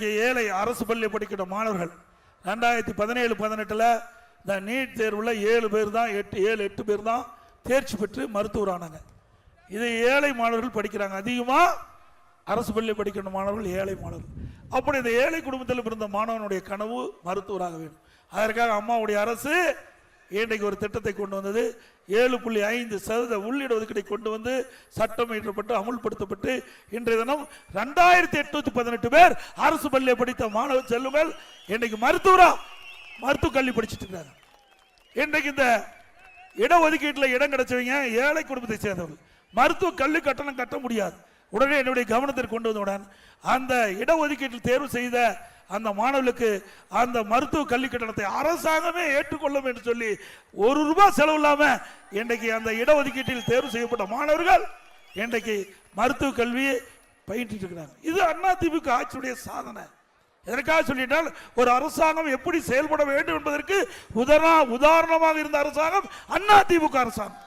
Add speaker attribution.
Speaker 1: ஏழை அரசு பள்ளி படிக்கிற மாணவர்கள் 2017-18 இந்த நீட் தேர்வுல 7 பேர் தான் 8 பேர் தான் தேர்ச்சி பெற்று மருத்துவர் ஆனாங்க. இது ஏழை மாணவர்கள் படிக்கிறாங்க. அதிகமா அரசு பள்ளி படிக்கிற மாணவர்கள் ஏழை மாணவர்கள். அப்படி இந்த ஏழை குடும்பத்தில் பிறந்த மாணவனுடைய கனவு மருத்துவராக வேண்டும். அதற்காக அம்மாவுடைய அரசு இன்றைக்கு ஒரு திட்டத்தை கொண்டு வந்தது. 7.5% உள்ளிட ஒதுக்கீடை கொண்டு வந்து சட்டம் இயற்றப்பட்டு அமுல்படுத்தப்பட்டு இன்றைய தினம் 2818 பேர் அரசு பள்ளியை படித்த மாணவ செல்வங்கள் இன்றைக்கு மருத்துவ கல்வி படிச்சுட்டு இருக்காங்க. இன்றைக்கு இந்த இடஒதுக்கீட்டில் இடம் கிடைச்சவங்க ஏழை குடும்பத்தை சேர்ந்தவர்கள். மருத்துவ கல்வி கட்டணம் கட்ட முடியாது. உடனே என்னுடைய கவனத்திற்கு கொண்டு வந்தவுடன் அந்த இடஒதுக்கீட்டில் தேர்வு செய்த அந்த மாணவர்களுக்கு அந்த மருத்துவ கல்வி கட்டணத்தை அரசாங்கமே ஏற்றுக்கொள்ளும் என்று சொல்லி ₹1 செலவு இல்லாம இன்றைக்கு அந்த இடஒதுக்கீட்டில் தேர்வு செய்யப்பட்ட மாணவர்கள் இன்றைக்கு மருத்துவ கல்வியை பயின்று இருக்கிறாங்க. இது அதிமுக ஆட்சியுடைய சாதனை. எதற்காக சொல்லிட்டால் ஒரு அரசாங்கம் எப்படி செயல்பட வேண்டும் என்பதற்கு உதாரணமாக இருந்த அரசாங்கம் அதிமுக அரசாங்கம்.